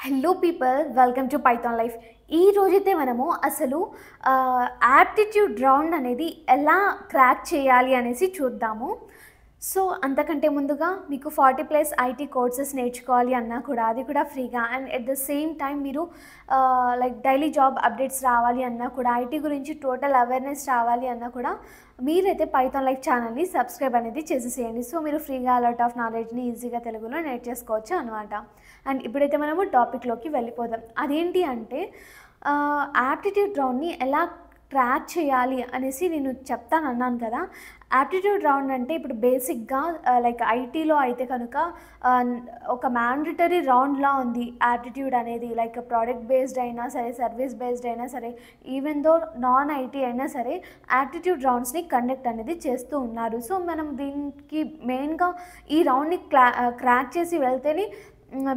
Hello people, welcome to Python life. ఈ రోజైతే మనము అసలు యాప్టిట్యూడ్ రౌండ్ అనేది ఎలా క్రాక్ చేయాలి అనేసి చూద్దాము. సో అంతకంటే ముందుగా మీకు 40+ ఐటీ కోర్సెస్ నేర్చుకోవాలి అన్నా కూడా అది కూడా ఫ్రీగా, and at the same time మీరు లైక్ డైలీ జాబ్ అప్డేట్స్ రావాలి అన్నా కూడా, ఐటీ గురించి టోటల్ అవేర్నెస్ రావాలి అన్నా కూడా మీరైతే పైథాన్ లైఫ్ ఛానల్ని సబ్స్క్రైబ్ అనేది చేసేసేయండి. సో మీరు ఫ్రీగా లాట్ ఆఫ్ నాలెడ్జ్ని ఈజీగా తెలుగులో నేర్చేసుకోవచ్చు అనమాట. అండ్ ఇప్పుడైతే మనము టాపిక్లోకి వెళ్ళిపోదాం. అదేంటి అంటే యాప్టిట్యూడ్ రౌండ్ని ఎలా ట్రాక్ చేయాలి అనేసి నేను చెప్తాను అన్నాను కదా. యాప్టిట్యూడ్ రౌండ్ అంటే ఇప్పుడు బేసిక్గా లైక్ ఐటీలో అయితే కనుక ఒక మ్యాండటరీ రౌండ్లా ఉంది యాప్టిట్యూడ్ అనేది. లైక్ ప్రోడక్ట్ బేస్డ్ అయినా సరే, సర్వీస్ బేస్డ్ అయినా సరే, ఈవెన్ దో నాన్ ఐటీ అయినా సరే యాప్టిట్యూడ్ రౌండ్స్ని కండక్ట్ అనేది చేస్తూ ఉన్నారు. సో మనం దీనికి మెయిన్గా ఈ రౌండ్ని క్రాక్ చేసి వెళ్తేనే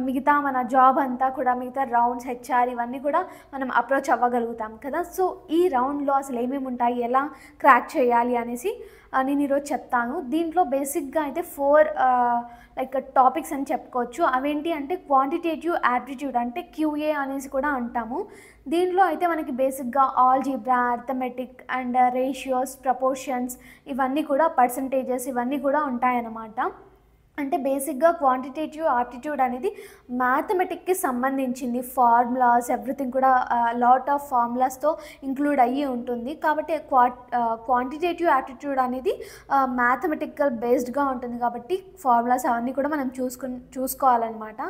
మిగతా మన జాబ్ అంతా కూడా, మిగతా రౌండ్స్, హెచ్ఆర్ ఇవన్నీ కూడా మనం అప్రోచ్ అవ్వగలుగుతాం కదా. సో ఈ రౌండ్లో అసలు ఏమేమి ఉంటాయి, ఎలా క్రాక్ చేయాలి అనేసి నేను ఈరోజు చెప్తాను. దీంట్లో బేసిక్గా అయితే 4 లైక్ టాపిక్స్ అని చెప్పుకోవచ్చు. అవేంటి అంటే క్వాంటిటేటివ్ యాప్టిట్యూడ్, అంటే క్యూఏ అనేసి కూడా అంటాము. దీంట్లో అయితే మనకి బేసిక్గా algebra, arithmetic and ratios, proportions ఇవన్నీ కూడా, పర్సంటేజెస్ ఇవన్నీ కూడా ఉంటాయన్నమాట. అంటే బేసిక్గా క్వాంటిటేటివ్ ఆప్టిట్యూడ్ అనేది మ్యాథమెటిక్కి సంబంధించింది. ఫార్ములాస్ ఎవ్రీథింగ్ కూడా లాట్ ఆఫ్ ఫార్ములాస్తో ఇంక్లూడ్ అయ్యి ఉంటుంది. కాబట్టి క్వాంటిటేటివ్ యాప్టిట్యూడ్ అనేది మ్యాథమెటికల్ బేస్డ్గా ఉంటుంది. కాబట్టి ఫార్ములాస్ అవన్నీ కూడా మనం చూసుకోవాలన్నమాట.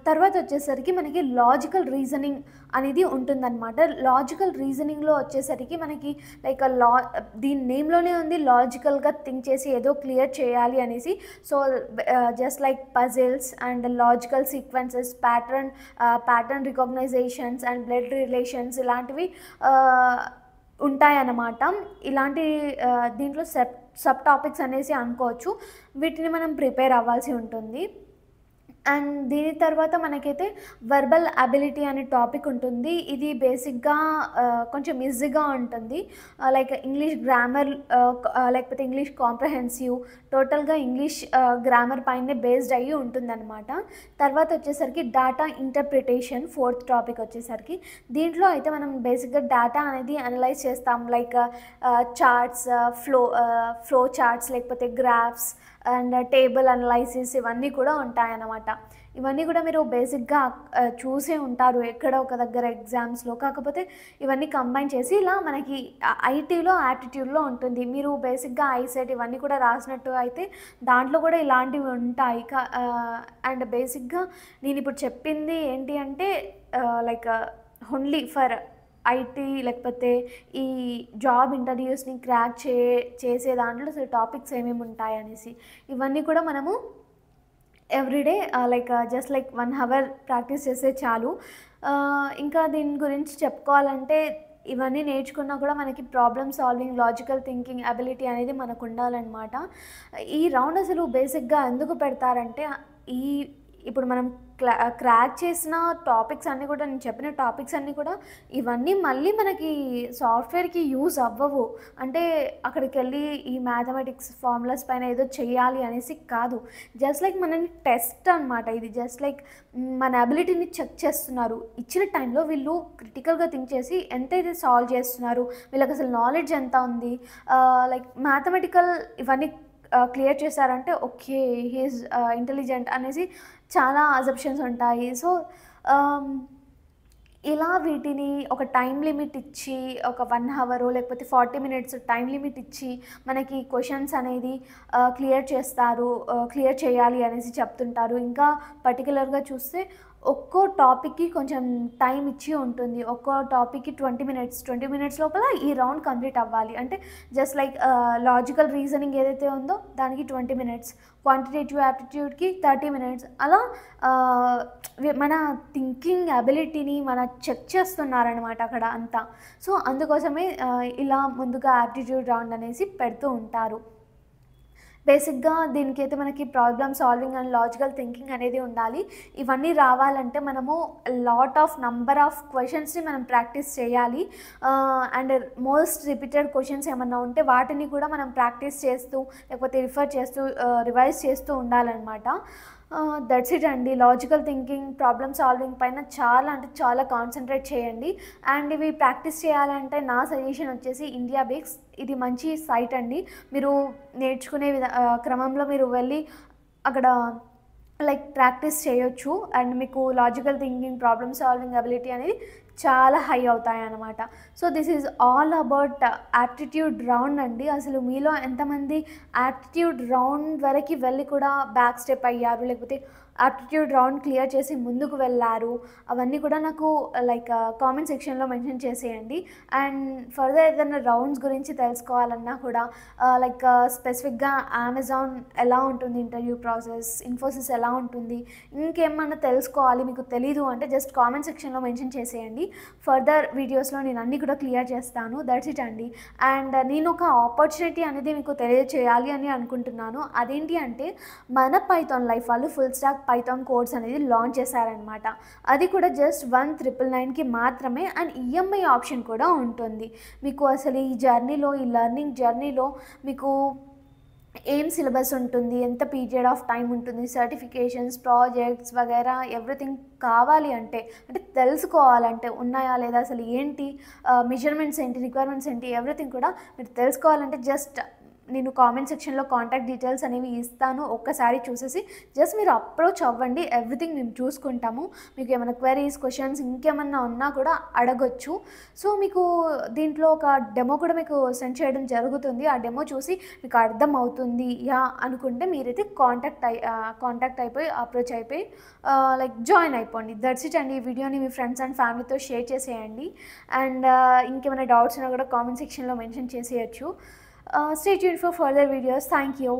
తర్వాత వచ్చేసరికి మనకి లాజికల్ రీజనింగ్ అనేది ఉంటుందన్నమాట. లాజికల్ రీజనింగ్లో వచ్చేసరికి మనకి లైక్ దీని నేమ్లోనే ఉంది, లాజికల్గా థింక్ చేసి ఏదో క్లియర్ చేయాలి అనేసి. So just like puzzles and logical sequences, pattern recognitions and blood relations ఇలాంటివి ఉంటాయన్నమాట. ఇలాంటి దీంట్లో సబ్ టాపిక్స్ అనేసి అనుకోవచ్చు. వీటిని మనం ప్రిపేర్ అవ్వాల్సి ఉంటుంది. అండ్ దీని తర్వాత మనకైతే వర్బల్ అబిలిటీ అనే టాపిక్ ఉంటుంది. ఇది బేసిక్గా కొంచెం ఈజీగా ఉంటుంది. లైక్ ఇంగ్లీష్ గ్రామర్, లేకపోతే ఇంగ్లీష్ కాంప్రహెన్సివ్, టోటల్గా ఇంగ్లీష్ గ్రామర్ పైనే బేస్డ్ అయ్యి ఉంటుందన్నమాట. తర్వాత వచ్చేసరికి డేటా ఇంటర్ప్రిటేషన్, 4th టాపిక్ వచ్చేసరికి. దీంట్లో అయితే మనం బేసిక్గా డేటా అనేది అనలైజ్ చేస్తాం. లైక్ చార్ట్స్, ఫ్లో చార్ట్స్, లేకపోతే గ్రాఫ్స్ అండ్ టేబుల్ అనలైసిస్ ఇవన్నీ కూడా ఉంటాయన్నమాట. ఇవన్నీ కూడా మీరు బేసిక్గా చూసే ఉంటారు ఎక్కడ ఒక దగ్గర ఎగ్జామ్స్లో. కాకపోతే ఇవన్నీ కంబైన్ చేసి ఇలా మనకి ఐటీలో యాప్టిట్యూడ్లో ఉంటుంది. మీరు బేసిక్గా ఐసెట్ ఇవన్నీ కూడా రాసినట్టు అయితే దాంట్లో కూడా ఇలాంటివి ఉంటాయి. అండ్ బేసిక్గా నేను ఇప్పుడు చెప్పింది ఏంటి అంటే లైక్ ఓన్లీ ఫర్ ఐటీ, లేకపోతే ఈ జాబ్ ఇంటర్వ్యూస్ని క్రాక్ చేసే దాంట్లో అసలు టాపిక్స్ ఏమేమి ఉంటాయి అనేసి. ఇవన్నీ కూడా మనము everyday like just like 1 hour practice చేస్తే చాలు. ఇంకా దీని గురించి చెప్పుకోవాలంటే ఇవన్నీ నేర్చుకున్నా కూడా మనకి problem solving, logical thinking ability అనేది మనకు ఉండాలన్నమాట. ఈ రౌండ్ అసలు బేసిక్గా ఎందుకు పెడతారంటే ఇప్పుడు మనం క్రాక్ చేసిన టాపిక్స్ అన్నీ కూడా, నేను చెప్పిన టాపిక్స్ అన్నీ కూడా ఇవన్నీ మళ్ళీ మనకి సాఫ్ట్వేర్కి యూజ్ అవ్వవు. అంటే అక్కడికి వెళ్ళి ఈ మ్యాథమెటిక్స్ ఫార్ములాస్ పైన ఏదో చెయ్యాలి అనేసి కాదు. జస్ట్ లైక్ మనని టెస్ట్ అనమాట. ఇది జస్ట్ లైక్ మన అబిలిటీని చెక్ చేస్తున్నారు. ఇచ్చిన టైంలో వీళ్ళు క్రిటికల్గా థింక్ చేసి ఎంతైతే సాల్వ్ చేస్తున్నారు, వీళ్ళకి అసలు నాలెడ్జ్ ఎంత ఉంది, లైక్ మ్యాథమెటికల్ ఇవన్నీ క్లియర్ చేశారంటే ఓకే హీఈస్ ఇంటెలిజెంట్ అనేసి చాలా అజంప్షన్స్ ఉంటాయి. సో ఇలా వీటిని ఒక టైం లిమిట్ ఇచ్చి, ఒక 1 hour లేకపోతే 40 minutes టైం లిమిట్ ఇచ్చి మనకి క్వశ్చన్స్ అనేది క్లియర్ చేయాలి అనేసి చెప్తుంటారు. ఇంకా పర్టికులర్గా చూస్తే ఒక్కో టాపిక్కి కొంచెం టైం ఇచ్చి ఉంటుంది. ఒక్కో టాపిక్కి 20 minutes లోపల ఈ రౌండ్ కంప్లీట్ అవ్వాలి. అంటే జస్ట్ లైక్ లాజికల్ రీజనింగ్ ఏదైతే ఉందో దానికి 20 minutes, క్వాంటిటేటివ్ యాప్టిట్యూడ్కి 30 minutes, అలా మన థింకింగ్ అబిలిటీని మన చెక్ చేస్తున్నారనమాట అక్కడ అంతా. సో అందుకోసమే ఇలా ముందుగా యాప్టిట్యూడ్ రౌండ్ అనేసి పెడుతూ ఉంటారు. బేసిక్గా దీనికైతే మనకి problem solving and logical thinking అనేది ఉండాలి. ఇవన్నీ రావాలంటే మనము నంబర్ ఆఫ్ క్వశ్చన్స్ని మనం ప్రాక్టీస్ చేయాలి. అండ్ మోస్ట్ రిపీటెడ్ క్వశ్చన్స్ ఏమన్నా ఉంటే వాటిని కూడా మనం ప్రాక్టీస్ చేస్తూ, లేకపోతే రిఫర్ చేస్తూ, రివైజ్ చేస్తూ ఉండాలన్నమాట. దట్స్ ఇట్ అండి. లాజికల్ థింకింగ్, ప్రాబ్లమ్ సాల్వింగ్ పైన చాలా అంటే చాలా కాన్సన్ట్రేట్ చేయండి. అండ్ ఇవి ప్రాక్టీస్ చేయాలంటే నా సజెషన్ వచ్చేసి ఇండియా బేక్స్. ఇది మంచి సైట్ అండి. మీరు నేర్చుకునే క్రమంలో మీరు వెళ్ళి అక్కడ లైక్ ప్రాక్టీస్ చేయొచ్చు. అండ్ మీకు logical thinking, problem solving ability అనేది చాలా హై అవుతాయి అన్నమాట. So this is all about aptitude round అండి. అసలు మీలో ఎంతమంది యాప్టిట్యూడ్ రౌండ్ వరకు వెళ్ళి కూడా బ్యాక్ స్టెప్ అయ్యారు, లేకపోతే యాప్టిట్యూడ్ రౌండ్ క్లియర్ చేసి ముందుకు వెళ్ళారు, అవన్నీ కూడా నాకు లైక్ కామెంట్ సెక్షన్లో మెన్షన్ చేసేయండి. అండ్ ఫర్దర్ ఏదైనా రౌండ్స్ గురించి తెలుసుకోవాలన్నా కూడా లైక్ స్పెసిఫిక్గా అమెజాన్ ఎలా ఉంటుంది ఇంటర్వ్యూ ప్రాసెస్, ఇన్ఫోసిస్ ఎలా ఉంటుంది, ఇంకేమన్నా తెలుసుకోవాలి మీకు తెలీదు అంటే జస్ట్ కామెంట్ సెక్షన్లో మెన్షన్ చేసేయండి. ఫర్దర్ వీడియోస్లో నేను అన్నీ కూడా క్లియర్ చేస్తాను. దట్స్ ఇట్ అండి. అండ్ నేను ఒక ఆపర్చునిటీ అనేది మీకు తెలియజేయాలి అని అనుకుంటున్నాను. అదేంటి అంటే మన పైథాన్ లైఫ్ వాళ్ళు ఫుల్ స్టాక్ పైథాన్ కోర్స్ అనేది లాంచ్ చేశారనమాట. అది కూడా జస్ట్ 1999కి మాత్రమే. అండ్ ఈఎంఐ ఆప్షన్ కూడా ఉంటుంది. మీకు అసలు ఈ జర్నీలో, ఈ లెర్నింగ్ జర్నీలో మీకు ఏం సిలబస్ ఉంటుంది, ఎంత పీరియడ్ ఆఫ్ టైం ఉంటుంది, సర్టిఫికేషన్స్, ప్రాజెక్ట్స్ వగైరా ఎవ్రీథింగ్ కావాలి అంటే తెలుసుకోవాలంటే ఉన్నాయా లేదా, అసలు ఏంటి మెజర్మెంట్స్ ఏంటి, రిక్వైర్మెంట్స్ ఏంటి, ఎవ్రీథింగ్ కూడా మీరు తెలుసుకోవాలంటే జస్ట్ నేను కామెంట్ సెక్షన్లో కాంటాక్ట్ డీటెయిల్స్ అనేవి ఇస్తాను. ఒక్కసారి చూసేసి జస్ట్ మీరు అప్రోచ్ అవ్వండి. ఎవ్రీథింగ్ మేము చూసుకుంటాము. మీకు ఏమైనా క్వెరీస్, క్వశ్చన్స్ ఇంకేమన్నా ఉన్నా కూడా అడగొచ్చు. సో మీకు దీంట్లో ఒక డెమో కూడా మీకు సెండ్ చేయడం జరుగుతుంది. ఆ డెమో చూసి మీకు అర్థం అవుతుంది యా అనుకుంటే మీరైతే కాంటాక్ట్ అయిపోయి అప్రోచ్ అయిపోయి లైక్ జాయిన్ అయిపోండి. దట్స్ ఇట్ అండి. ఈ వీడియోని మీ ఫ్రెండ్స్ అండ్ ఫ్యామిలీతో షేర్ చేసేయండి. అండ్ ఇంకేమైనా డౌట్స్ ఉన్నా కూడా కామెంట్ సెక్షన్లో మెన్షన్ చేసేయచ్చు. Stay tuned for further videos. Thank you.